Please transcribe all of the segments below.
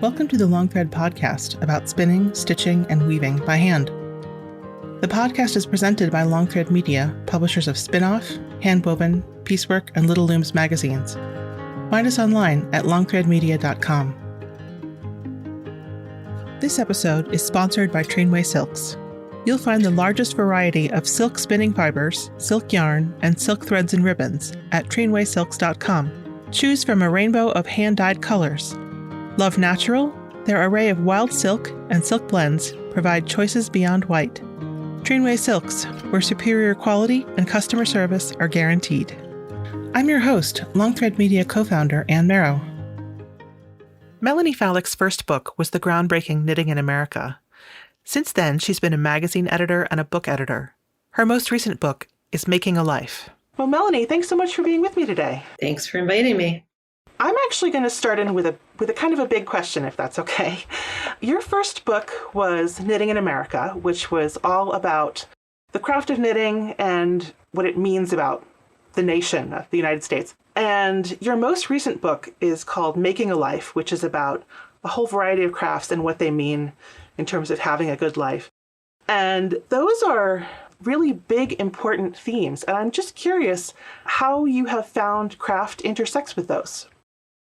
Welcome to the Long Thread podcast about spinning, stitching, and weaving by hand. The podcast is presented by Long Thread Media, publishers of Spin-Off, Handwoven, Piecework, and Little Looms magazines. Find us online at longthreadmedia.com. This episode is sponsored by Trainway Silks. You'll find the largest variety of silk spinning fibers, silk yarn, and silk threads and ribbons at trainwaysilks.com. Choose from a rainbow of hand-dyed colors. Love natural? Their array of wild silk and silk blends provide choices beyond white. Trainway Silks, where superior quality and customer service are guaranteed. I'm your host, Long Thread Media co-founder Ann Merrow. Melanie Falick's first book was the groundbreaking Knitting in America. Since then, she's been a magazine editor and a book editor. Her most recent book is Making a Life. Well, Melanie, thanks so much for being with me today. Thanks for inviting me. I'm actually going to start in with a kind of a big question, if that's okay. Your first book was Knitting in America, which was all about the craft of knitting and what it means about the nation of the United States. And your most recent book is called Making a Life, which is about a whole variety of crafts and what they mean in terms of having a good life. And those are really big, important themes. And I'm just curious how you have found craft intersects with those.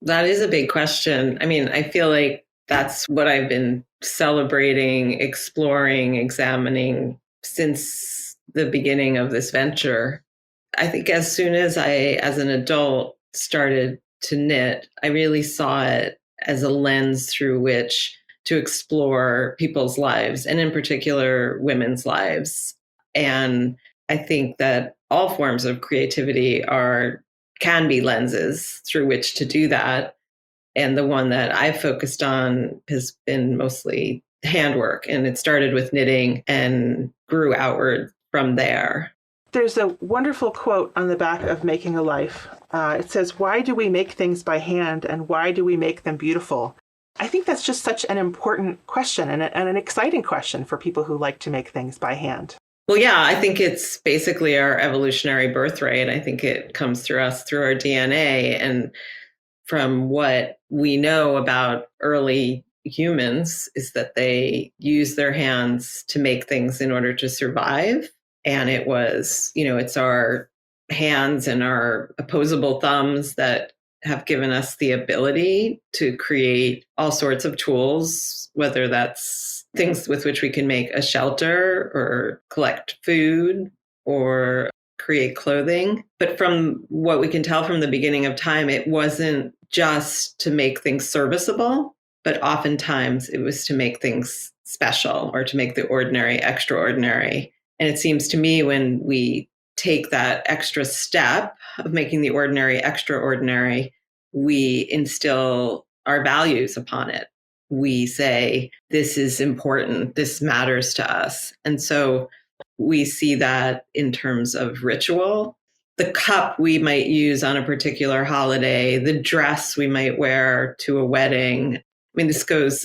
That is a big question. I mean, I feel like that's what I've been celebrating, exploring, examining since the beginning of this venture. I think as soon as I, as an adult, started to knit, I really saw it as a lens through which to explore people's lives, and in particular, women's lives. And I think that all forms of creativity can be lenses through which to do that. And the one that I've focused on has been mostly handwork. And it started with knitting and grew outward from there. There's a wonderful quote on the back of Making a Life. It says, "Why do we make things by hand, and why do we make them beautiful?" I think that's just such an important question and an exciting question for people who like to make things by hand. Well, yeah, I think it's basically our evolutionary birthright. I think it comes through us, through our DNA. And from what we know about early humans is that they use their hands to make things in order to survive. And it was, it's our hands and our opposable thumbs that have given us the ability to create all sorts of tools, whether that's things with which we can make a shelter or collect food or create clothing. But from what we can tell from the beginning of time, it wasn't just to make things serviceable, but oftentimes it was to make things special or to make the ordinary extraordinary. And it seems to me when we take that extra step of making the ordinary extraordinary, we instill our values upon it. We say, this is important, this matters to us. And so we see that in terms of ritual. The cup we might use on a particular holiday, the dress we might wear to a wedding. I mean,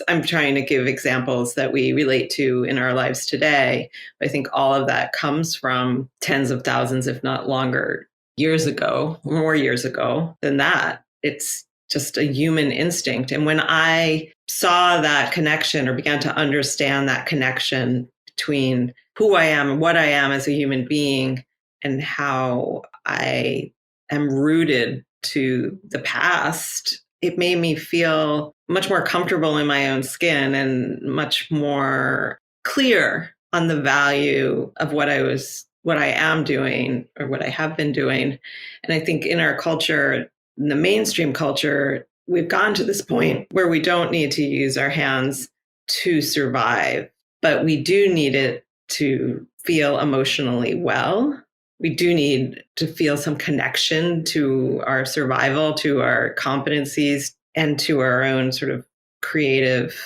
I'm trying to give examples that we relate to in our lives today. I think all of that comes from tens of thousands, if not longer, more years ago than that. It's just a human instinct. And when I saw that connection or began to understand that connection between who I am and what I am as a human being and how I am rooted to the past, it made me feel much more comfortable in my own skin and much more clear on the value of what I am doing or what I have been doing. And I think in our culture, in the mainstream culture, we've gotten to this point where we don't need to use our hands to survive, but we do need it to feel emotionally well. We do need to feel some connection to our survival, to our competencies, and to our own sort of creative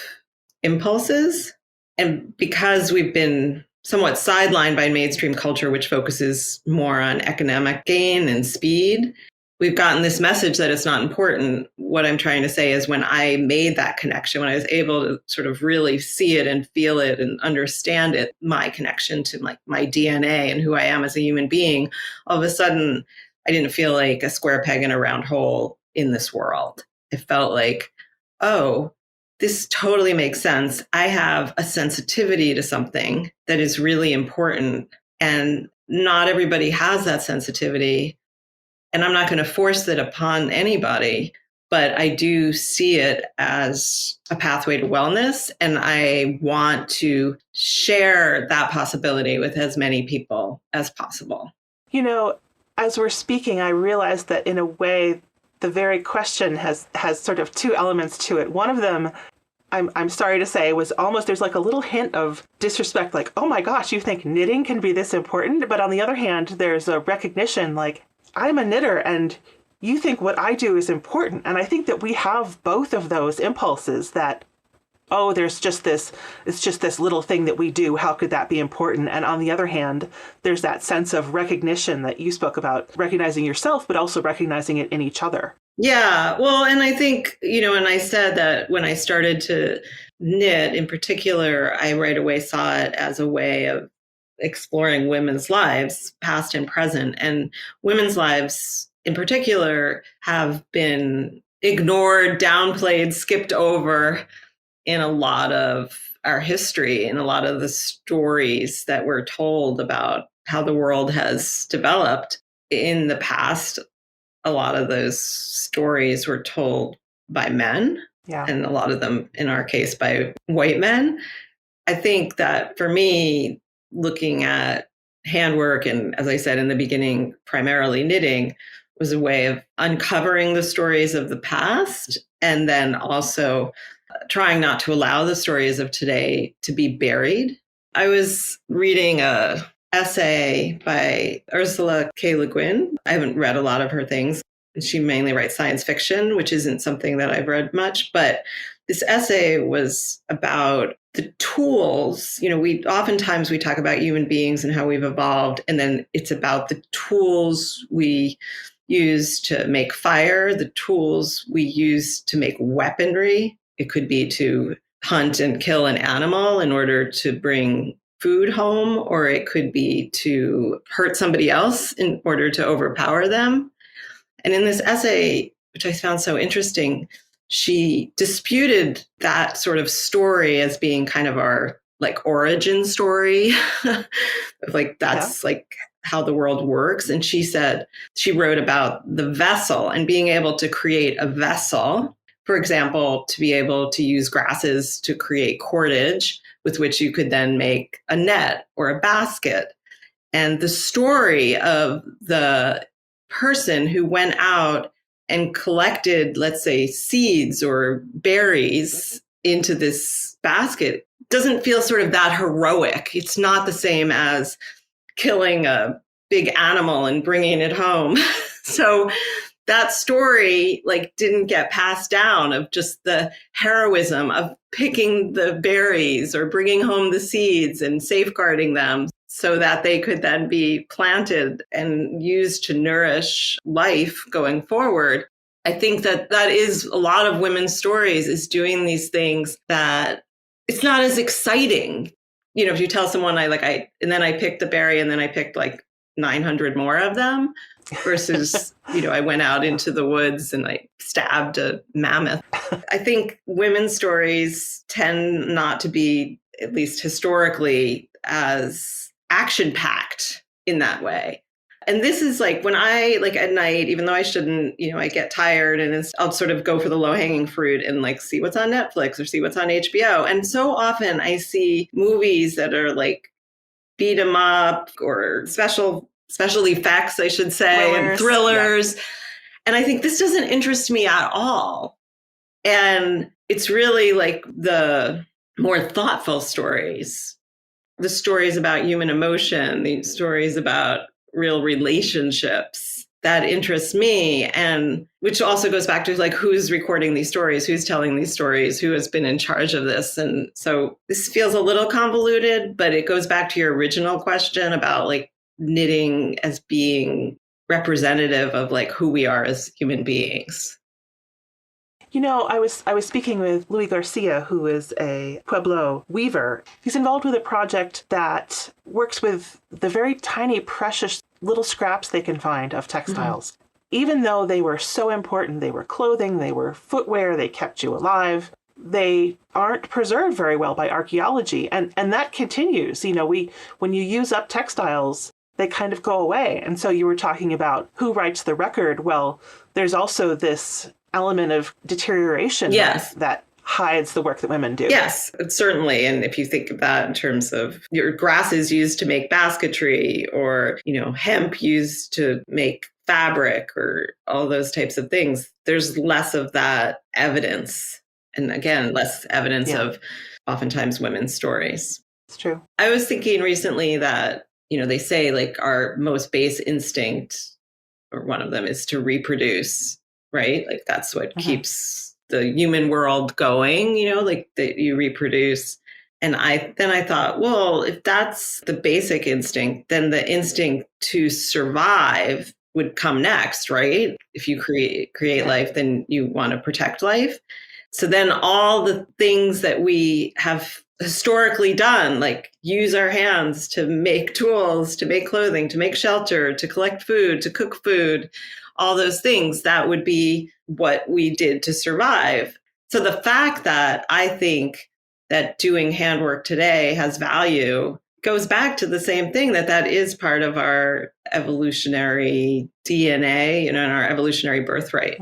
impulses. And because we've been somewhat sidelined by mainstream culture, which focuses more on economic gain and speed, we've gotten this message that it's not important. What I'm trying to say is when I made that connection, when I was able to sort of really see it and feel it and understand it, my connection to my DNA and who I am as a human being, all of a sudden I didn't feel like a square peg in a round hole in this world. It felt like, oh, this totally makes sense. I have a sensitivity to something that is really important, and not everybody has that sensitivity. And I'm not going to force it upon anybody, but I do see it as a pathway to wellness. And I want to share that possibility with as many people as possible. As we're speaking, I realized that in a way, the very question has sort of two elements to it. One of them, I'm sorry to say, was almost, there's like a little hint of disrespect, like, oh my gosh, you think knitting can be this important? But on the other hand, there's a recognition like, I'm a knitter and you think what I do is important. And I think that we have both of those impulses that, oh, it's just this little thing that we do. How could that be important? And on the other hand, there's that sense of recognition that you spoke about, recognizing yourself, but also recognizing it in each other. Yeah, well, and I think, and I said that when I started to knit in particular, I right away saw it as a way of exploring women's lives, past and present. And women's lives in particular have been ignored, downplayed, skipped over in a lot of our history, in a lot of the stories that we're told about how the world has developed in the past. A lot of those stories were told by men, and a lot of them, in our case, by white men. I think that for me, looking at handwork, and as I said in the beginning, primarily knitting, was a way of uncovering the stories of the past, and then also trying not to allow the stories of today to be buried. I was reading a essay by Ursula K. Le Guin. I haven't read a lot of her things. She mainly writes science fiction, which isn't something that I've read much. But this essay was about the tools. Oftentimes we talk about human beings and how we've evolved, and then it's about the tools we use to make fire, the tools we use to make weaponry. It could be to hunt and kill an animal in order to bring food home, or it could be to hurt somebody else in order to overpower them. And in this essay, which I found so interesting, she disputed that sort of story as being kind of our like origin story like that's like how the world works. And she said, she wrote about the vessel and being able to create a vessel, for example, to be able to use grasses to create cordage with which you could then make a net or a basket. And the story of the person who went out and collected, let's say, seeds or berries into this basket doesn't feel sort of that heroic. It's not the same as killing a big animal and bringing it home. So that story didn't get passed down of just the heroism of picking the berries or bringing home the seeds and safeguarding them so that they could then be planted and used to nourish life going forward. I think that is a lot of women's stories, is doing these things that it's not as exciting. If you tell someone and then I picked the berry and then I picked 900 more of them versus, I went out into the woods and I stabbed a mammoth. I think women's stories tend not to be, at least historically, as action-packed in that way. And this is when I at night, even though I shouldn't, I get tired and I'll sort of go for the low-hanging fruit and see what's on Netflix or see what's on HBO. And so often I see movies that are beat 'em up or special effects, I should say, and thrillers. Yeah. And I think this doesn't interest me at all. And it's really the more thoughtful stories, the stories about human emotion, the stories about real relationships that interest me. And which also goes back to who's recording these stories, who's telling these stories, who has been in charge of this. And so this feels a little convoluted, but it goes back to your original question about knitting as being representative of who we are as human beings. I was speaking with Louis Garcia, who is a Pueblo weaver. He's involved with a project that works with the very tiny, precious little scraps they can find of textiles. Even though they were so important, they were clothing, they were footwear, they kept you alive, they aren't preserved very well by archaeology. And that continues. When you use up textiles, they kind of go away. And so you were talking about who writes the record. Well, there's also this element of deterioration that hides the work that women do. Yes, certainly. And if you think of that in terms of your grasses used to make basketry, or, hemp used to make fabric, or all those types of things, there's less of that evidence. And again, less evidence of oftentimes women's stories. It's true. I was thinking recently that, they say like our most base instinct, or one of them, is to reproduce, right? Like that's what keeps the human world going, like that you reproduce. And I thought, well, if that's the basic instinct, then the instinct to survive would come next, right? If you create life, then you want to protect life. So then all the things that we have historically done, like use our hands to make tools, to make clothing, to make shelter, to collect food, to cook food, all those things, that would be what we did to survive. So the fact that I think that doing handwork today has value goes back to the same thing, that is part of our evolutionary DNA, and our evolutionary birthright.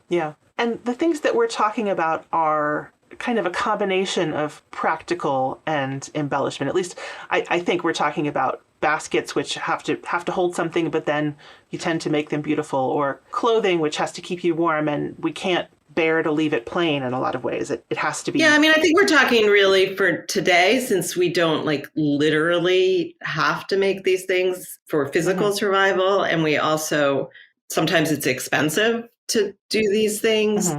Yeah. And the things that we're talking about are kind of a combination of practical and embellishment. At least I think we're talking about baskets, which have to hold something, but then you tend to make them beautiful, or clothing, which has to keep you warm, and we can't bear to leave it plain in a lot of ways. It has to be. Yeah, I think we're talking really for today, since we don't literally have to make these things for physical survival. And we also, sometimes it's expensive to do these things.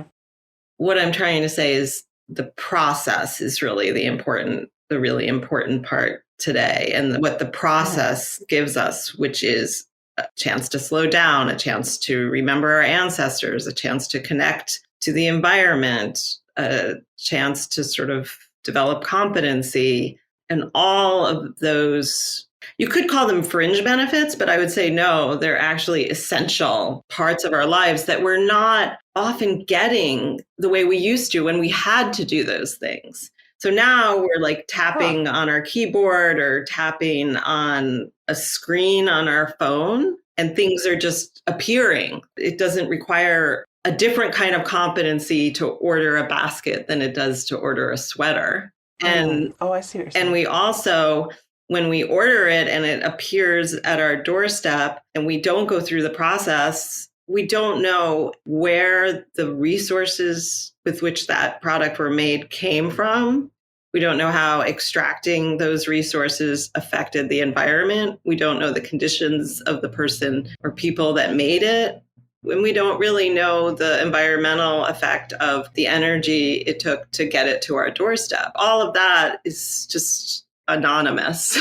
What I'm trying to say is the process is really the really important part today, and what the process gives us, which is a chance to slow down, a chance to remember our ancestors, a chance to connect to the environment, a chance to sort of develop competency, and all of those. You could call them fringe benefits, but I would say no, they're actually essential parts of our lives that we're not often getting the way we used to when we had to do those things. So now we're tapping on our keyboard or tapping on a screen on our phone, and things are just appearing. It doesn't require a different kind of competency to order a basket than it does to order a sweater. And I see what you're saying. And we also, when we order it and it appears at our doorstep and we don't go through the process, we don't know where the resources with which that product were made came from. We don't know how extracting those resources affected the environment. We don't know the conditions of the person or people that made it. And we don't really know the environmental effect of the energy it took to get it to our doorstep. All of that is just anonymous.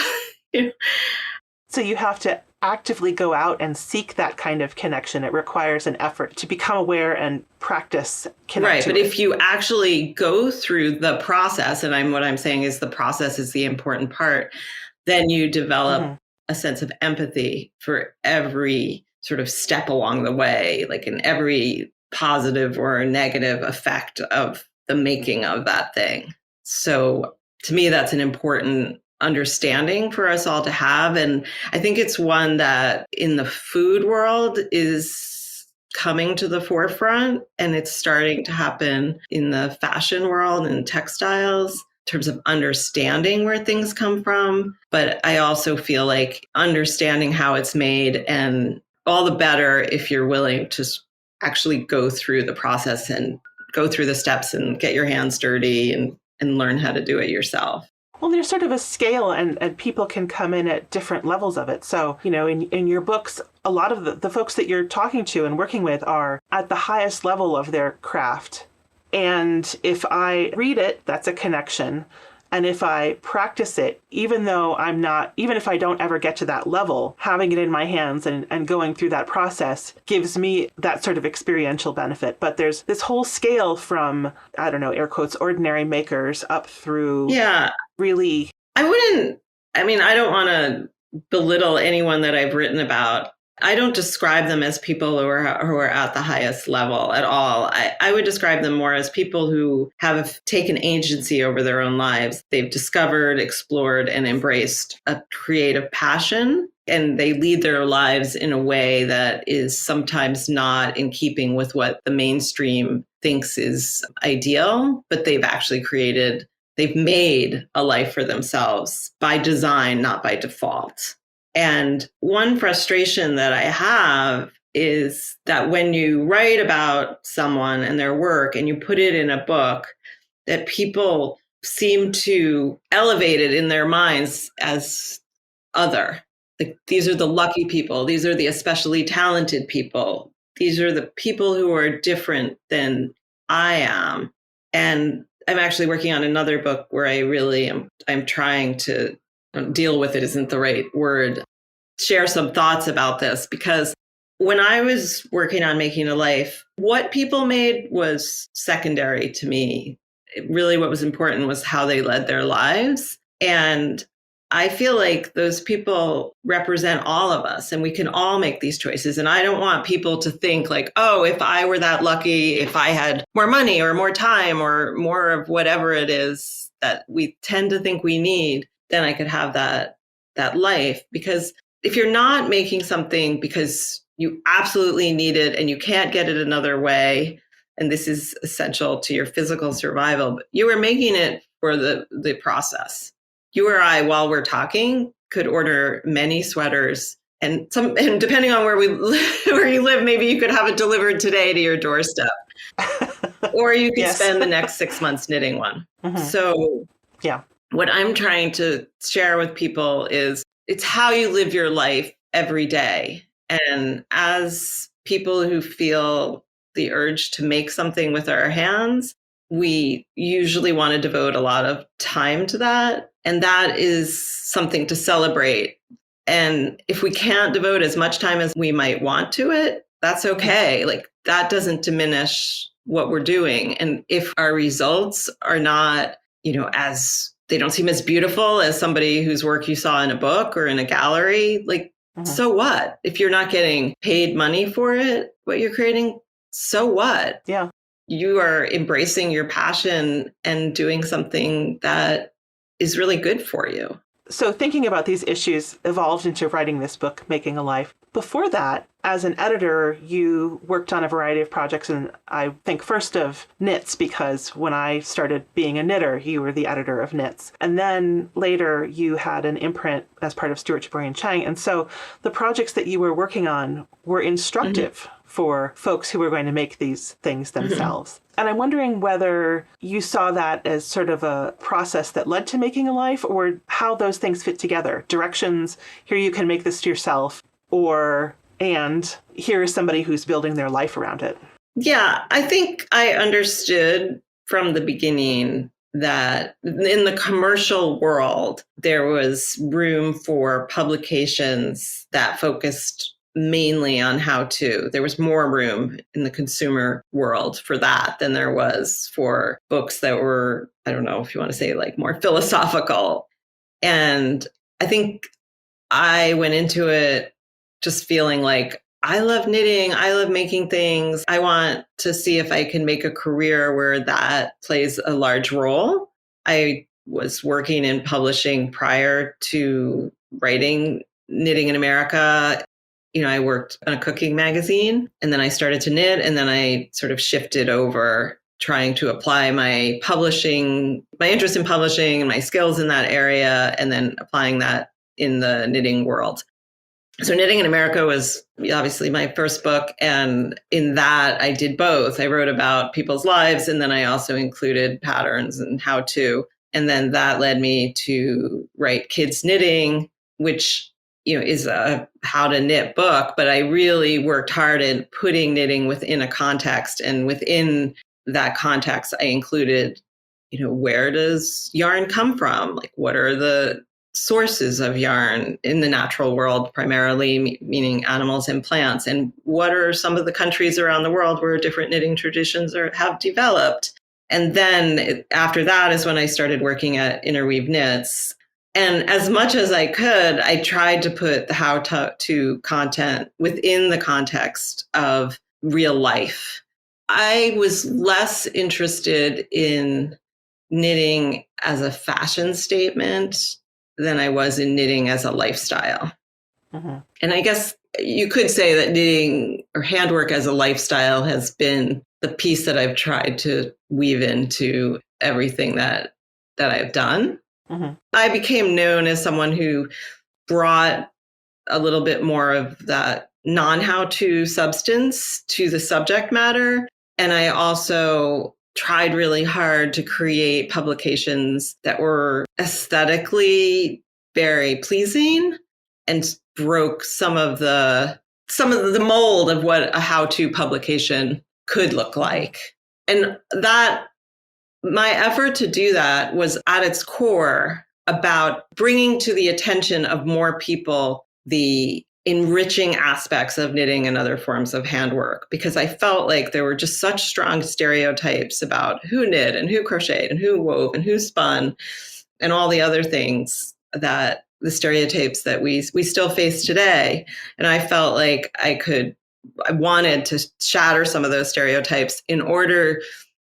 So you have to actively go out and seek that kind of connection. It requires an effort to become aware and practice connect. Right, but if you actually go through the process, and what I'm saying is the process is the important part, then you develop a sense of empathy for every sort of step along the way, in every positive or negative effect of the making of that thing. So to me, that's an important understanding for us all to have. And I think it's one that in the food world is coming to the forefront, and it's starting to happen in the fashion world and textiles in terms of understanding where things come from. But I also feel like understanding how it's made, and all the better if you're willing to actually go through the process and go through the steps and get your hands dirty and learn how to do it yourself. Well, there's sort of a scale, and people can come in at different levels of it. So, in your books, a lot of the folks that you're talking to and working with are at the highest level of their craft. And if I read it, that's a connection. And if I practice it, even if I don't ever get to that level, having it in my hands and going through that process gives me that sort of experiential benefit. But there's this whole scale from, I don't know, air quotes, ordinary makers up through really. I don't want to belittle anyone that I've written about. I don't describe them as people who are at the highest level at all. I would describe them more as people who have taken agency over their own lives. They've discovered, explored, and embraced a creative passion, and they lead their lives in a way that is sometimes not in keeping with what the mainstream thinks is ideal, but they've made a life for themselves by design, not by default. And one frustration that I have is that when you write about someone and their work and you put it in a book, that people seem to elevate it in their minds as other. Like, these are the lucky people. These are the especially talented people. These are the people who are different than I am. And I'm actually working on another book where I'm trying to deal with it isn't the right word, share some thoughts about this, because when I was working on Making a Life, what people made was secondary to me. Really, what was important was how they led their lives. And I feel like those people represent all of us, and we can all make these choices. And I don't want people to think like, oh, if I were that lucky, if I had more money or more time or more of whatever it is that we tend to think we need, then I could have that life. Because if you're not making something because you absolutely need it and you can't get it another way, and this is essential to your physical survival, but you are making it for the process. You or I, while we're talking, could order many sweaters, and depending on where you live, maybe you could have it delivered today to your doorstep, or you could Yes. spend the next 6 months knitting one. Mm-hmm. So, yeah, what I'm trying to share with people is it's how you live your life every day. And as people who feel the urge to make something with our hands, we usually want to devote a lot of time to that. And that is something to celebrate. And if we can't devote as much time as we might want to it, that's okay. Like, that doesn't diminish what we're doing. And if our results are not, they don't seem as beautiful as somebody whose work you saw in a book or in a gallery, like, so what? If you're not getting paid money for it, what you're creating, so what? Yeah. You are embracing your passion and doing something that is really good for you. So thinking about these issues evolved into writing this book, Making a Life. Before that, as an editor, you worked on a variety of projects, and I think first of Knits, because when I started being a knitter, you were the editor of Knits. And then later you had an imprint as part of Stuart Jabari and Chang. And so the projects that you were working on were instructive for folks who were going to make these things themselves. And I'm wondering whether you saw that as sort of a process that led to Making a Life, or how those things fit together. Directions, here you can make this to yourself, and here is somebody who's building their life around it. Yeah, I think I understood from the beginning that in the commercial world, there was room for publications that focused mainly on how-to. There was more room in the consumer world for that than there was for books that were, I don't know if you want to say, like, more philosophical. And I think I went into it just feeling like, I love knitting. I love making things. I want to see if I can make a career where that plays a large role. I was working in publishing prior to writing Knitting in America. I worked on a cooking magazine, and then I started to knit, and then I sort of shifted over trying to apply my interest in publishing and my skills in that area, and then applying that in the knitting world. So Knitting in America was obviously my first book. And in that, I did both. I wrote about people's lives, and then I also included patterns and how to. And then that led me to write Kids Knitting, which is a how to knit book. But I really worked hard at putting knitting within a context. And within that context, I included, where does yarn come from? Like, what are the sources of yarn in the natural world, primarily meaning animals and plants, and what are some of the countries around the world where different knitting traditions have developed. And then after that is when I started working at Interweave Knits. And as much as I could, I tried to put the how-to content within the context of real life. I was less interested in knitting as a fashion statement than I was in knitting as a lifestyle. Mm-hmm. And I guess you could say that knitting or handwork as a lifestyle has been the piece that I've tried to weave into everything that I've done. Mm-hmm. I became known as someone who brought a little bit more of that non-how-to substance to the subject matter. And I also tried really hard to create publications that were aesthetically very pleasing and broke some of the mold of what a how-to publication could look like. And that my effort to do that was at its core about bringing to the attention of more people the enriching aspects of knitting and other forms of handwork, because I felt like there were just such strong stereotypes about who knit and who crocheted and who wove and who spun and all the other things, that the stereotypes that we still face today. And I felt like I wanted to shatter some of those stereotypes in order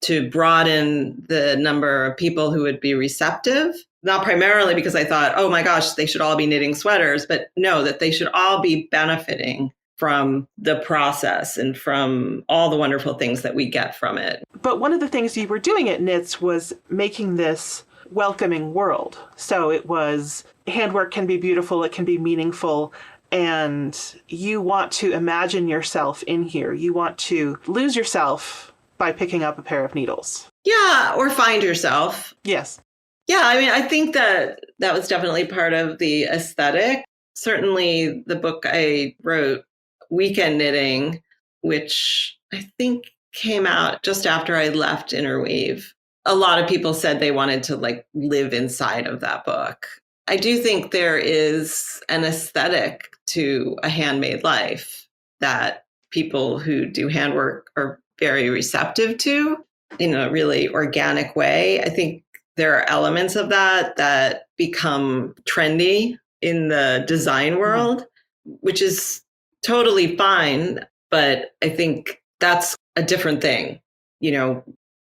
to broaden the number of people who would be receptive, not primarily because I thought, oh my gosh, they should all be knitting sweaters, but no, that they should all be benefiting from the process and from all the wonderful things that we get from it. But one of the things you were doing at Knits was making this welcoming world. So it was, handwork can be beautiful, it can be meaningful, and you want to imagine yourself in here. You want to lose yourself by picking up a pair of needles. Yeah, or find yourself. Yes. Yeah, I mean, I think that was definitely part of the aesthetic. Certainly the book I wrote, Weekend Knitting, which I think came out just after I left Interweave. A lot of people said they wanted to live inside of that book. I do think there is an aesthetic to a handmade life that people who do handwork are very receptive to in a really organic way. I think there are elements of that become trendy in the design world, which is totally fine. But I think that's a different thing. You know,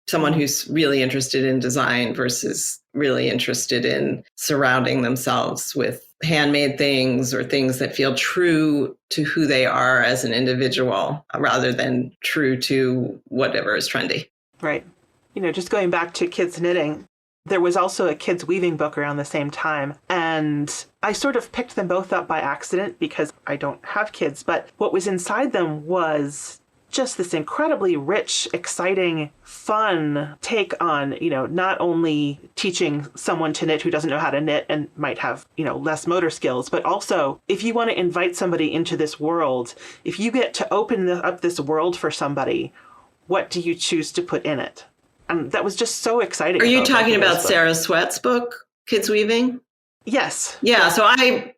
someone who's really interested in design versus really interested in surrounding themselves with handmade things or things that feel true to who they are as an individual rather than true to whatever is trendy. Right. You know, just going back to kids knitting, there was also a kids weaving book around the same time. And I sort of picked them both up by accident because I don't have kids. But what was inside them was just this incredibly rich, exciting, fun take on, you know, not only teaching someone to knit who doesn't know how to knit and might have, you know, less motor skills, but also if you want to invite somebody into this world, if you get to open up this world for somebody, what do you choose to put in it? And that was just so exciting. Are you talking about Sarah Sweat's book, Kids Weaving? Yes. Yeah. So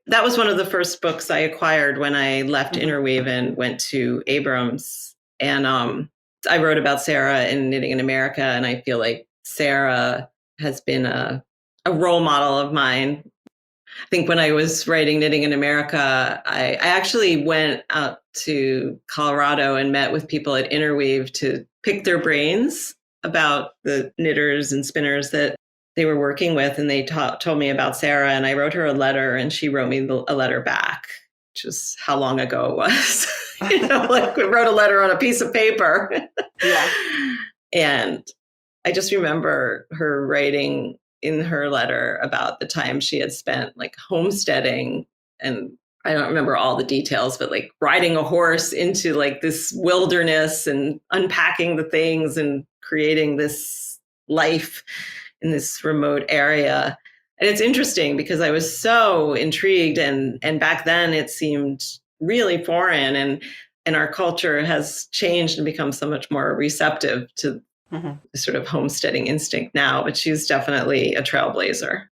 that was one of the first books I acquired when I left Interweave and went to Abrams. And I wrote about Sarah in Knitting in America, and I feel like Sarah has been a role model of mine. I think when I was writing Knitting in America, I actually went out to Colorado and met with people at Interweave to pick their brains about the knitters and spinners that they were working with. And they told me about Sarah, and I wrote her a letter, and she wrote me a letter back, which is how long ago it was. You know, we wrote a letter on a piece of paper. Yeah. And I just remember her writing in her letter about the time she had spent homesteading, and I don't remember all the details, but riding a horse into this wilderness and unpacking the things and creating this life in this remote area. And it's interesting because I was so intrigued, and back then it seemed really foreign, and our culture has changed and become so much more receptive to the sort of homesteading instinct now, but she's definitely a trailblazer.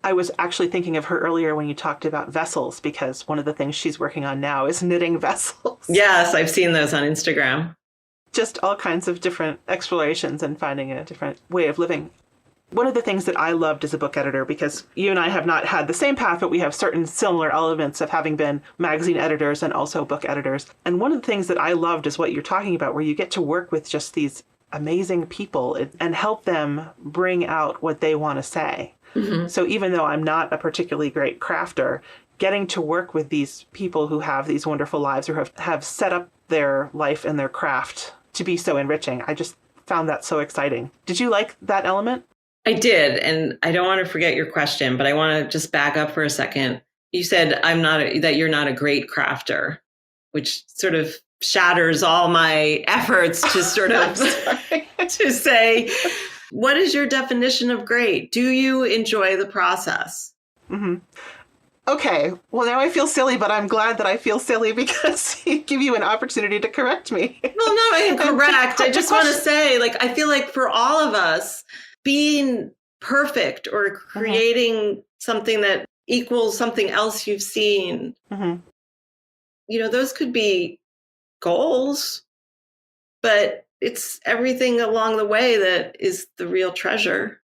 I was actually thinking of her earlier when you talked about vessels, because one of the things she's working on now is knitting vessels. Yes, I've seen those on Instagram. Just all kinds of different explorations and finding a different way of living. One of the things that I loved as a book editor, because you and I have not had the same path, but we have certain similar elements of having been magazine editors and also book editors. And one of the things that I loved is what you're talking about, where you get to work with just these amazing people and help them bring out what they want to say. Mm-hmm. So even though I'm not a particularly great crafter, getting to work with these people who have these wonderful lives, or have set up their life and their craft to be so enriching, I just found that so exciting. Did you like that element? I did. And I don't want to forget your question, but I want to just back up for a second. You said that you're not a great crafter, which sort of shatters all my efforts to sort of to say, what is your definition of great? Do you enjoy the process? Mm-hmm. Okay. Well, now I feel silly, but I'm glad that I feel silly because you give you an opportunity to correct me. Well, no, I am correct. I just want to say, I feel like for all of us, being perfect or creating something that equals something else you've seen, those could be goals, but it's everything along the way that is the real treasure.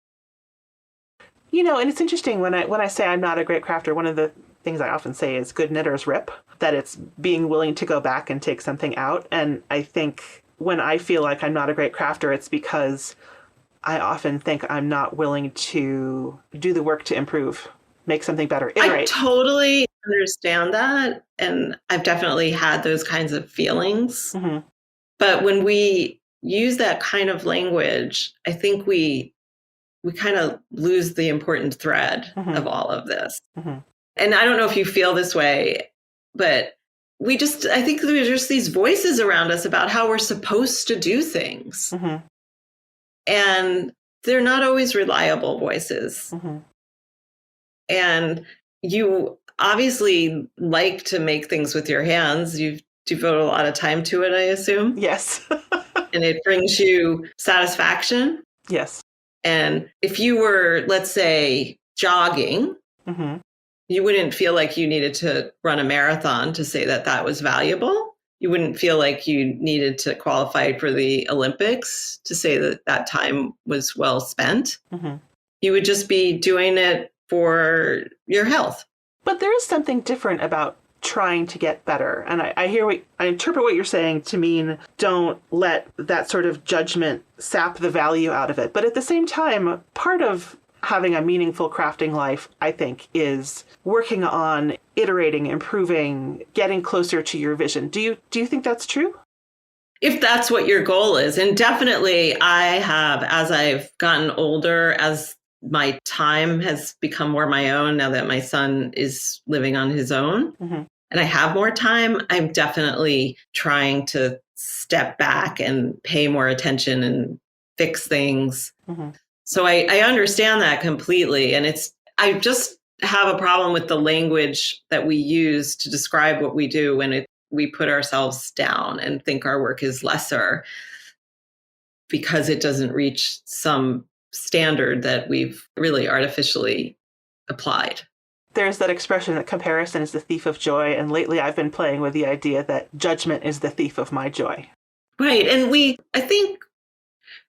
And it's interesting when I say I'm not a great crafter, one of the things I often say is good knitters rip, that it's being willing to go back and take something out. And I think when I feel like I'm not a great crafter, it's because I often think I'm not willing to do the work to improve, make something better, iterate. I totally understand that. And I've definitely had those kinds of feelings. Mm-hmm. But when we use that kind of language, I think we kind of lose the important thread of all of this. Mm-hmm. And I don't know if you feel this way, but I think there's just these voices around us about how we're supposed to do things. Mm-hmm. And they're not always reliable voices. Mm-hmm. And you obviously like to make things with your hands. You've devoted a lot of time to it, I assume. Yes. And it brings you satisfaction. Yes. And if you were, let's say, jogging, you wouldn't feel like you needed to run a marathon to say that was valuable. You wouldn't feel like you needed to qualify for the Olympics to say that time was well spent. Mm-hmm. You would just be doing it for your health. But there is something different about trying to get better. And I interpret what you're saying to mean don't let that sort of judgment sap the value out of it. But at the same time, part of having a meaningful crafting life, I think, is working on iterating, improving, getting closer to your vision. Do you think that's true? If that's what your goal is. And definitely I have, as I've gotten older, as my time has become more my own now that my son is living on his own, and I have more time, I'm definitely trying to step back and pay more attention and fix things. So I understand that completely. And I just have a problem with the language that we use to describe what we do when we put ourselves down and think our work is lesser because it doesn't reach some standard that we've really artificially applied. There's that expression that comparison is the thief of joy. And lately I've been playing with the idea that judgment is the thief of my joy. Right. And I think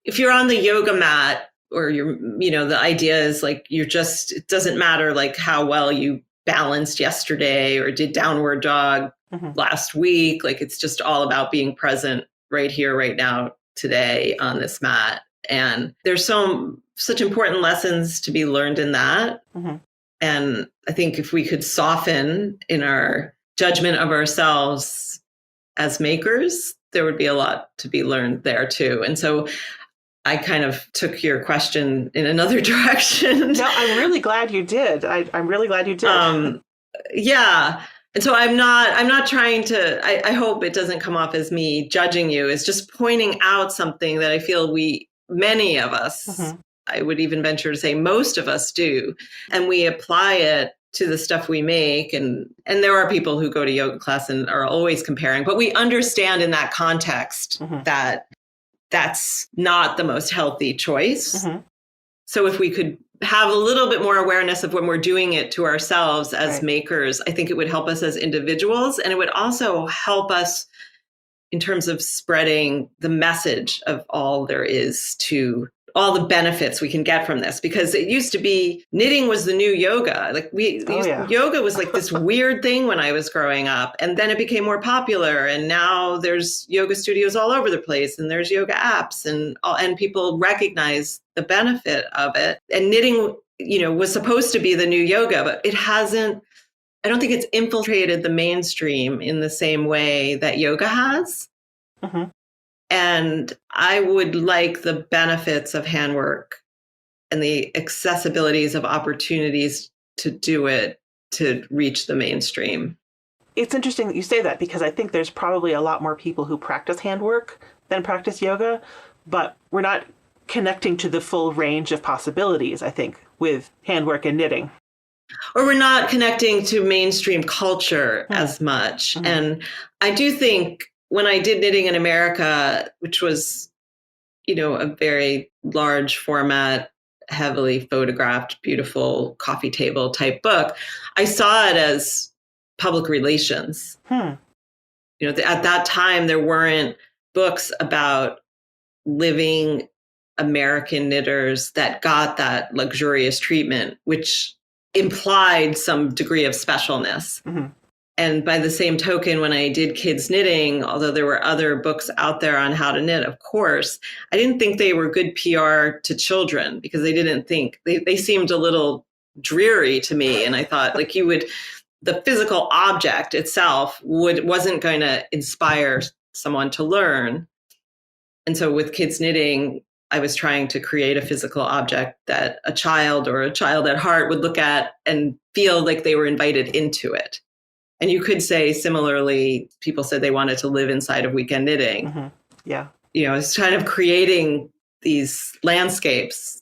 if you're on the yoga mat, or the idea is it doesn't matter how well you balanced yesterday or did downward dog last week. It's just all about being present right here, right now, today on this mat. And there's such important lessons to be learned in that. And I think if we could soften in our judgment of ourselves as makers, there would be a lot to be learned there too. And so I kind of took your question in another direction. No, I'm really glad you did. I'm really glad you did. Yeah. And so I'm not trying to, I hope it doesn't come off as me judging you. It's just pointing out something that I feel many of us, I would even venture to say most of us do. And we apply it to the stuff we make. And there are people who go to yoga class and are always comparing, but we understand in that context that that's not the most healthy choice. So if we could have a little bit more awareness of when we're doing it to ourselves as makers, I think it would help us as individuals. And it would also help us in terms of spreading the message of all there is to all the benefits we can get from this, because it used to be knitting was the new yoga. Like yoga was like this weird thing when I was growing up, and then it became more popular, and now there's yoga studios all over the place, and there's yoga apps, and people recognize the benefit of it. And knitting, was supposed to be the new yoga, but it hasn't. I don't think it's infiltrated the mainstream in the same way that yoga has. Mm-hmm. And I would like the benefits of handwork and the accessibilities of opportunities to do it to reach the mainstream. It's interesting that you say that, because I think there's probably a lot more people who practice handwork than practice yoga, but we're not connecting to the full range of possibilities, I think, with handwork and knitting. Or we're not connecting to mainstream culture as much. Mm-hmm. And I do think when I did Knitting in America, which was, a very large format, heavily photographed, beautiful coffee table type book, I saw it as public relations. At that time, there weren't books about living American knitters that got that luxurious treatment, which implied some degree of specialness. Mm-hmm. And by the same token, when I did kids knitting, although there were other books out there on how to knit, of course, I didn't think they were good PR to children, because they seemed a little dreary to me. And I thought, the physical object itself wasn't going to inspire someone to learn. And so with kids knitting, I was trying to create a physical object that a child or a child at heart would look at and feel like they were invited into it. And you could say similarly, people said they wanted to live inside of Weekend Knitting. Mm-hmm. Yeah. It's kind of creating these landscapes.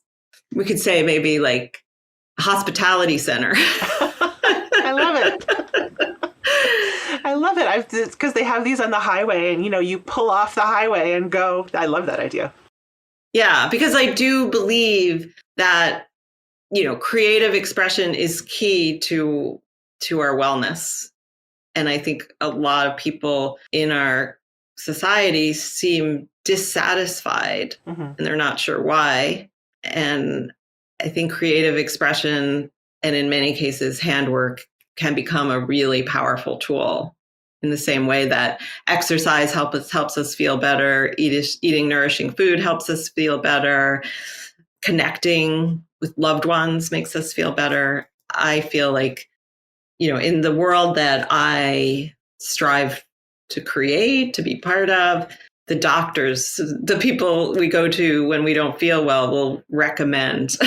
We could say maybe like a hospitality center. I love it. I love it. Because they have these on the highway, and, you pull off the highway and go. I love that idea. Yeah, because I do believe that, creative expression is key to our wellness. And I think a lot of people in our society seem dissatisfied, mm-hmm. and they're not sure why. And I think creative expression, and in many cases, handwork, can become a really powerful tool, in the same way that exercise helps us feel better, eating nourishing food helps us feel better, connecting with loved ones makes us feel better. I feel like, in the world that I strive to create, to be part of, the doctors, the people we go to when we don't feel well, will recommend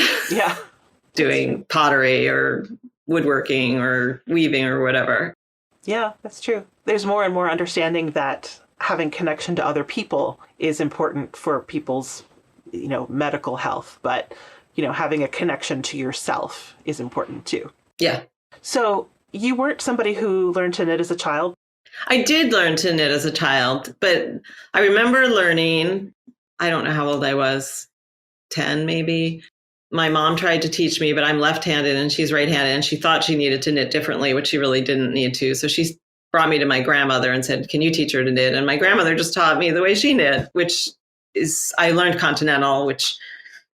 doing pottery or woodworking or weaving or whatever. Yeah, that's true. There's more and more understanding that having connection to other people is important for people's, medical health. But, having a connection to yourself is important too. Yeah. So you weren't somebody who learned to knit as a child? I did learn to knit as a child, but I remember learning, I don't know how old I was, 10 maybe. My mom tried to teach me, but I'm left-handed and she's right-handed, and she thought she needed to knit differently, which she really didn't need to. So she brought me to my grandmother and said, can you teach her to knit? And my grandmother just taught me the way she knit, which is, I learned continental, which,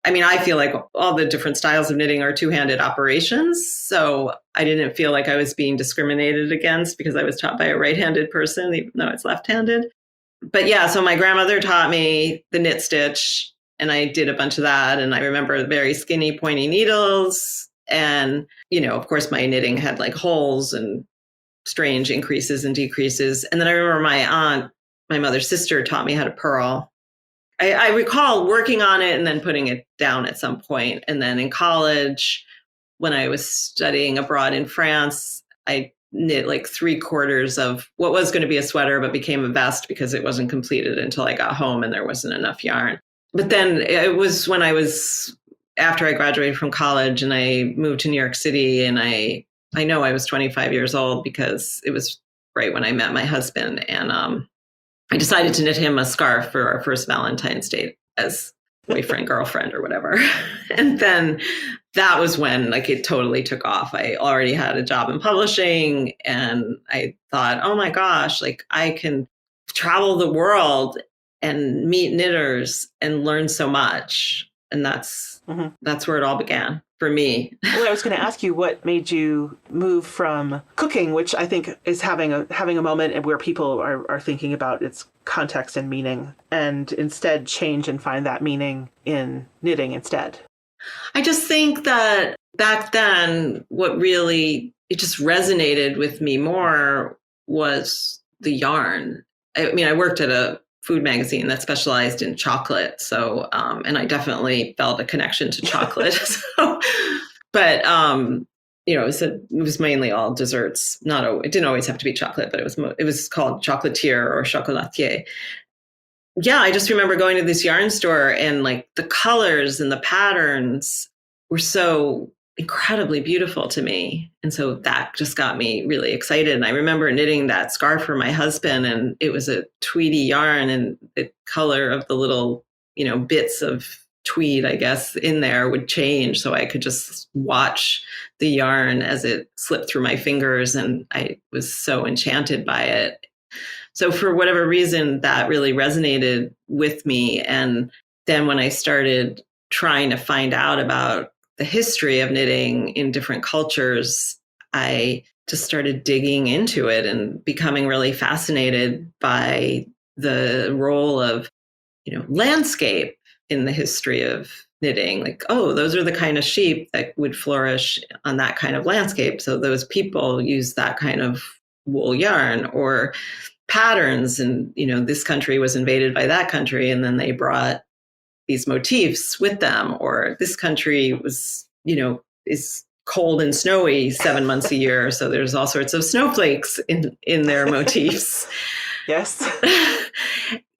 I feel like all the different styles of knitting are two-handed operations. So I didn't feel like I was being discriminated against because I was taught by a right-handed person, even though it's left-handed. But yeah, so my grandmother taught me the knit stitch, and I did a bunch of that. And I remember very skinny, pointy needles. And, of course, my knitting had like holes and strange increases and decreases. And then I remember my aunt, my mother's sister, taught me how to purl. I recall working on it and then putting it down at some point. And then in college, when I was studying abroad in France, I knit like 3/4 of what was going to be a sweater, but became a vest because it wasn't completed until I got home and there wasn't enough yarn. But then it was when after I graduated from college and I moved to New York City, and I know I was 25 years old because it was right when I met my husband. And I decided to knit him a scarf for our first Valentine's Day as boyfriend, girlfriend, or whatever. And then that was when it totally took off. I already had a job in publishing, and I thought, oh my gosh, I can travel the world and meet knitters and learn so much. And that's where it all began for me. Well, I was going to ask you what made you move from cooking, which I think is having a moment where people are thinking about its context and meaning, and instead change and find that meaning in knitting instead. I just think that back then, it just resonated with me more was the yarn. I mean, I worked at a food magazine that specialized in chocolate. So, and I definitely felt a connection to chocolate. But, it was mainly all desserts. It didn't always have to be chocolate, but it was called chocolatier or chocolatier. Yeah, I just remember going to this yarn store and like the colors and the patterns were so incredibly beautiful to me. And so that just got me really excited. And I remember knitting that scarf for my husband, and it was a tweedy yarn, and the color of the little, bits of tweed, I guess, in there would change. So I could just watch the yarn as it slipped through my fingers. And I was so enchanted by it. So for whatever reason, that really resonated with me. And then when I started trying to find out about the history of knitting in different cultures, I just started digging into it and becoming really fascinated by the role of, landscape in the history of knitting. Like, oh, those are the kind of sheep that would flourish on that kind of landscape. So those people use that kind of wool yarn, or patterns. And, this country was invaded by that country, and then they brought these motifs with them. Or this country was, is cold and snowy 7 months a year. So there's all sorts of snowflakes in their motifs. Yes.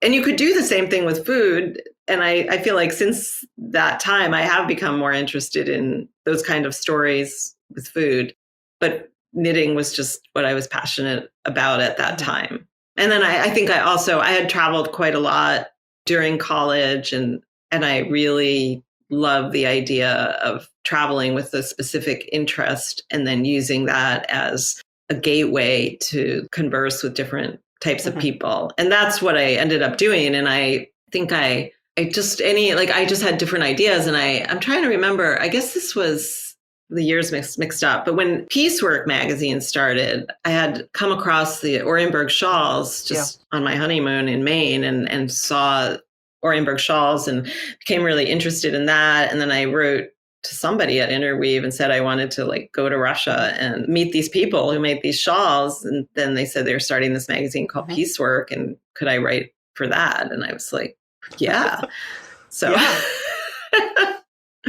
And you could do the same thing with food. And I feel like since that time, I have become more interested in those kind of stories with food. But knitting was just what I was passionate about at that time. And then I think I had traveled quite a lot during college, and I really love the idea of traveling with a specific interest and then using that as a gateway to converse with different types of people. And that's what I ended up doing. And I think I just had different ideas, and I'm trying to remember, I guess this was the years mixed up. But when Piecework magazine started, I had come across the Orenburg shawls on my honeymoon in Maine, and saw Orenburg shawls and became really interested in that. And then I wrote to somebody at Interweave and said I wanted to go to Russia and meet these people who made these shawls. And then they said they were starting this magazine called Piecework, and could I write for that? And I was like, yeah. So yeah.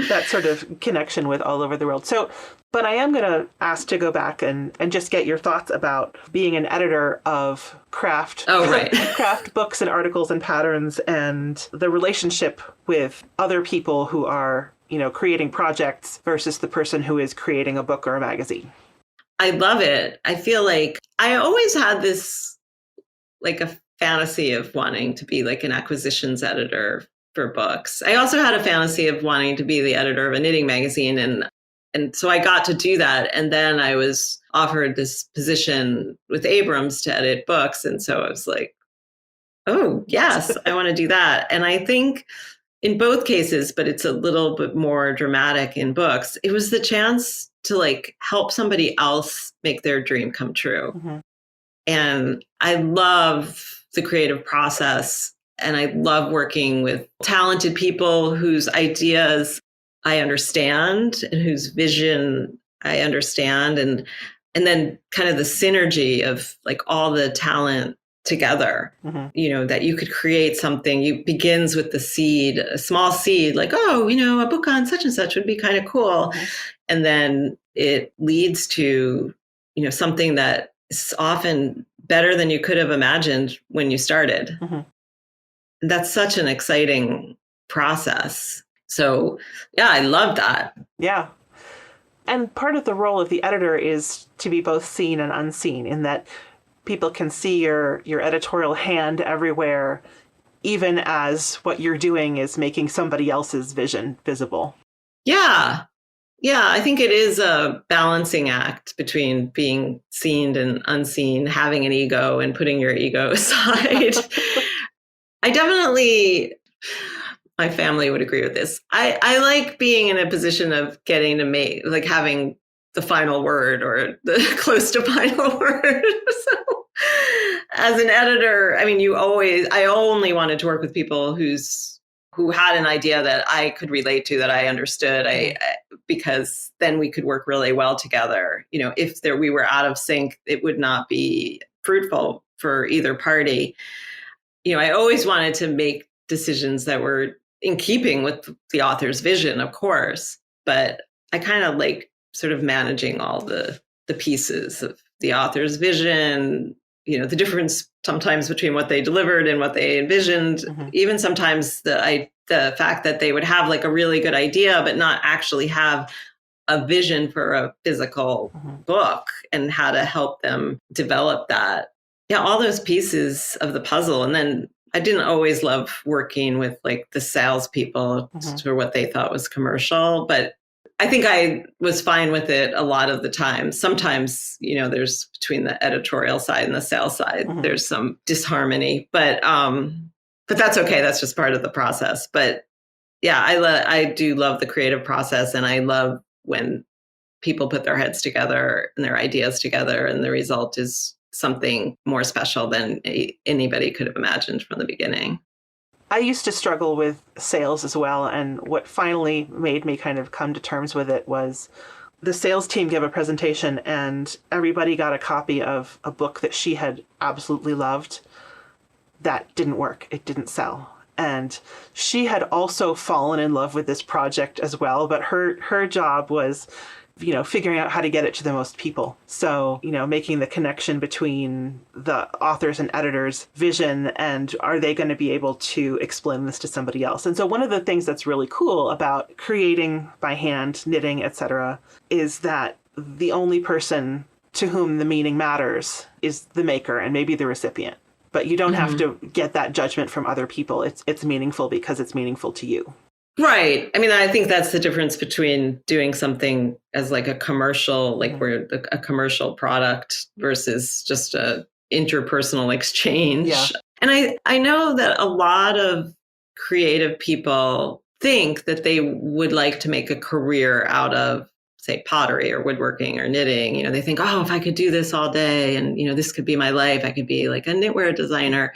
That sort of connection with all over the world. So, but I am going to ask to go back and just get your thoughts about being an editor of craft. Oh, right. Craft books and articles and patterns, and the relationship with other people who are, creating projects versus the person who is creating a book or a magazine. I love it. I feel like I always had this, a fantasy of wanting to be an acquisitions editor for books. I also had a fantasy of wanting to be the editor of a knitting magazine. And so I got to do that. And then I was offered this position with Abrams to edit books. And so I was like, oh, yes, I want to do that. And I think in both cases, but it's a little bit more dramatic in books, it was the chance to help somebody else make their dream come true. Mm-hmm. And I love the creative process. And I love working with talented people whose ideas I understand and whose vision I understand. And then kind of the synergy of all the talent together, that you could create something. It begins with the seed, a small seed, a book on such and such would be kind of cool. Mm-hmm. And then it leads to, something that is often better than you could have imagined when you started. Mm-hmm. That's such an exciting process. So, yeah, I love that. Yeah. And part of the role of the editor is to be both seen and unseen, in that people can see your editorial hand everywhere, even as what you're doing is making somebody else's vision visible. Yeah. Yeah, I think it is a balancing act between being seen and unseen, having an ego and putting your ego aside. I definitely my family would agree with this. I like being in a position of getting to make, like having the final word or the close to final word. So as an editor, I mean, I only wanted to work with people who had an idea that I could relate to, that I understood, because then we could work really well together. If we were out of sync, it would not be fruitful for either party. I always wanted to make decisions that were in keeping with the author's vision, of course, but I kind of like sort of managing all the pieces of the author's vision, the difference sometimes between what they delivered and what they envisioned, even sometimes the fact that they would have like a really good idea, but not actually have a vision for a physical book, and how to help them develop that. Yeah, all those pieces of the puzzle. And then I didn't always love working with like the salespeople for what they thought was commercial, but I think I was fine with it a lot of the time. Sometimes, there's between the editorial side and the sales side, there's some disharmony, but that's okay. That's just part of the process. But yeah, I do love the creative process, and I love when people put their heads together and their ideas together, and the result is something more special than anybody could have imagined from the beginning. I used to struggle with sales as well, and what finally made me kind of come to terms with it was the sales team gave a presentation, and everybody got a copy of a book that she had absolutely loved. That didn't work. It didn't sell. And she had also fallen in love with this project as well, but her job was figuring out how to get it to the most people. So, making the connection between the authors and editors' vision, and are they going to be able to explain this to somebody else? And so one of the things that's really cool about creating by hand, knitting, etc., is that the only person to whom the meaning matters is the maker and maybe the recipient. But you don't have to get that judgment from other people. It's meaningful because it's meaningful to you. Right. I mean, I think that's the difference between doing something as like a commercial, like where a commercial product versus just a interpersonal exchange. Yeah. And I know that a lot of creative people think that they would like to make a career out of, say, pottery or woodworking or knitting. They think, oh, if I could do this all day and, this could be my life, I could be like a knitwear designer.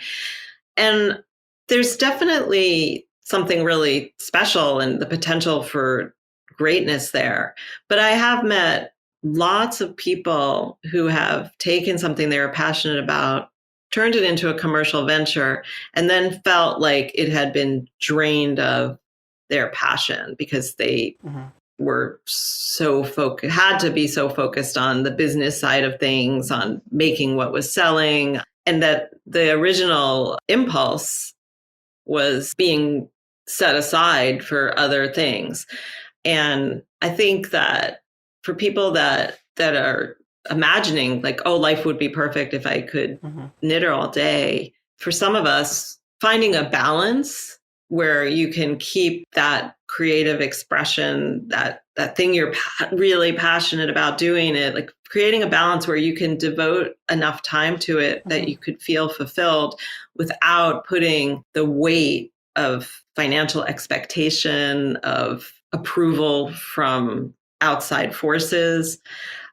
And there's definitely something really special and the potential for greatness there. But I have met lots of people who have taken something they were passionate about, turned it into a commercial venture, and then felt like it had been drained of their passion because they were so had to be so focused on the business side of things, on making what was selling, and that the original impulse was being set aside for other things. And I think that for people that are imagining like, oh, life would be perfect if I could knit all day, for some of us, finding a balance where you can keep that creative expression, that thing you're really passionate about doing it, like creating a balance where you can devote enough time to it that you could feel fulfilled without putting the weight of financial expectation, of approval from outside forces.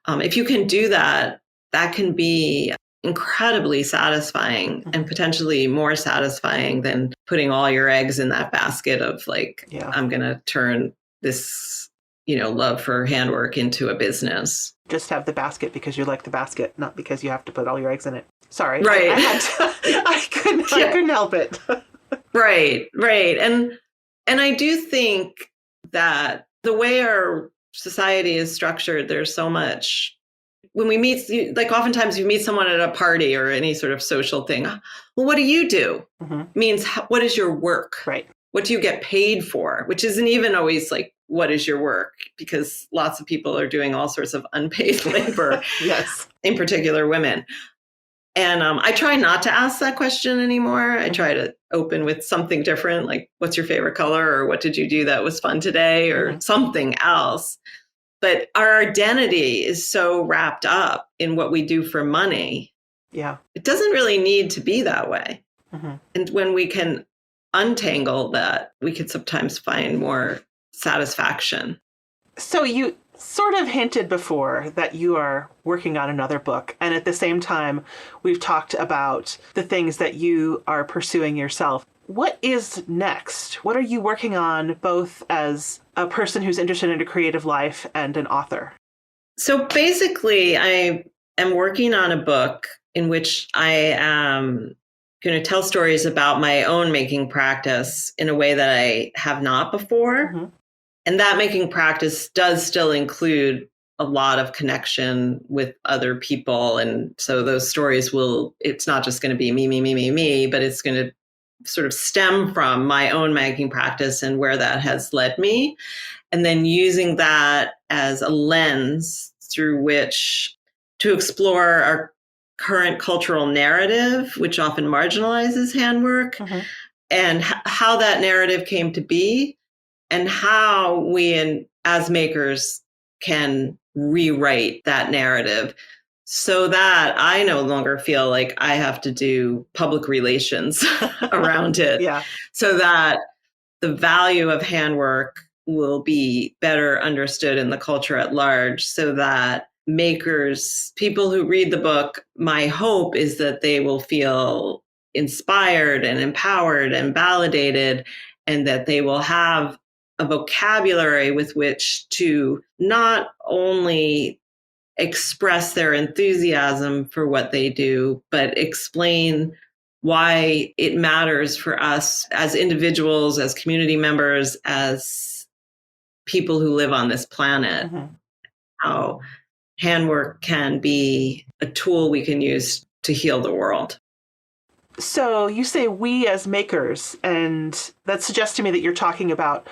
If you can do that, that can be incredibly satisfying and potentially more satisfying than putting all your eggs in that basket of like, I'm going to turn this, love for handwork into a business. Just have the basket because you like the basket, not because you have to put all your eggs in it. Sorry. Right. I couldn't help it. Right. And I do think that the way our society is structured, there's so much. When we meet, like oftentimes you meet someone at a party or any sort of social thing. Well, what do you do? Means what is your work? Right. What do you get paid for? Which isn't even always like, what is your work? Because lots of people are doing all sorts of unpaid labor. Yes. In particular, women. And I try not to ask that question anymore. I try to open with something different, like what's your favorite color, or what did you do that was fun today, or something else. But our identity is so wrapped up in what we do for money. Yeah. It doesn't really need to be that way. And when we can untangle that, we could sometimes find more satisfaction. So you sort of hinted before that you are working on another book. And at the same time, we've talked about the things that you are pursuing yourself. What is next? What are you working on, both as a person who's interested in a creative life and an author? So basically, I am working on a book in which I am going to tell stories about my own making practice in a way that I have not before. Mm-hmm. And that making practice does still include a lot of connection with other people. And so those stories it's not just going to be me, but it's going to sort of stem from my own making practice and where that has led me. And then using that as a lens through which to explore our current cultural narrative, which often marginalizes handwork, mm-hmm. and how that narrative came to be, and how we as makers can rewrite that narrative so that I no longer feel like I have to do public relations around it. Yeah. So that the value of handwork will be better understood in the culture at large, so that makers, people who read the book, my hope is that they will feel inspired and empowered and validated, and that they will have a vocabulary with which to not only express their enthusiasm for what they do, but explain why it matters for us as individuals, as community members, as people who live on this planet, mm-hmm. how handwork can be a tool we can use to heal the world. So you say we as makers, and that suggests to me that you're talking about,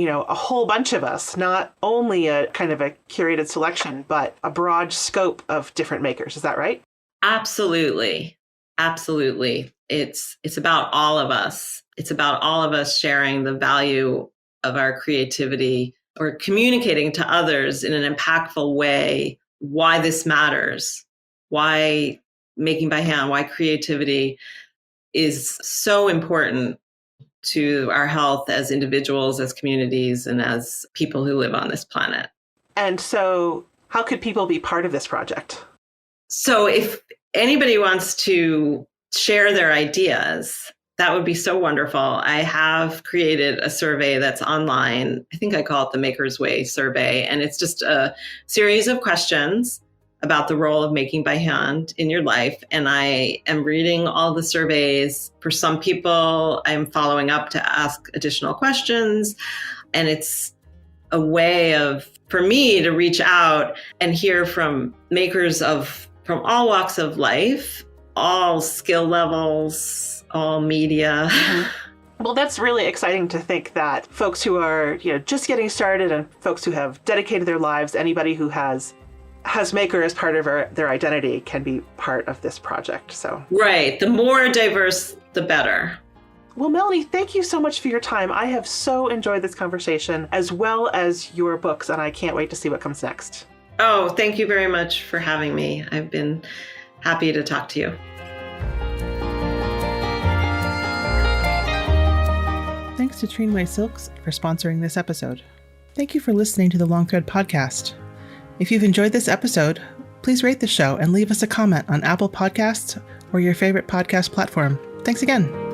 a whole bunch of us, not only a kind of a curated selection, but a broad scope of different makers. Is that right? Absolutely. Absolutely. It's about all of us. It's about all of us sharing the value of our creativity, or communicating to others in an impactful way why this matters, why making by hand, why creativity is so important to our health as individuals, as communities, and as people who live on this planet. And so how could people be part of this project? So if anybody wants to share their ideas, that would be so wonderful. I have created a survey that's online. I think I call it the Maker's Way survey. And it's just a series of questions about the role of making by hand in your life. And I am reading all the surveys. For some people, I'm following up to ask additional questions. And it's a way for me to reach out and hear from makers from all walks of life, all skill levels, all media. Mm-hmm. Well, that's really exciting to think that folks who are, just getting started, and folks who have dedicated their lives, anybody who has maker as part of their identity can be part of this project. So right. The more diverse, the better. Well, Melanie, thank you so much for your time. I have so enjoyed this conversation, as well as your books, and I can't wait to see what comes next. Oh, thank you very much for having me. I've been happy to talk to you. Thanks to Trainway Silks for sponsoring this episode. Thank you for listening to the Long Thread podcast. If you've enjoyed this episode, please rate the show and leave us a comment on Apple Podcasts or your favorite podcast platform. Thanks again.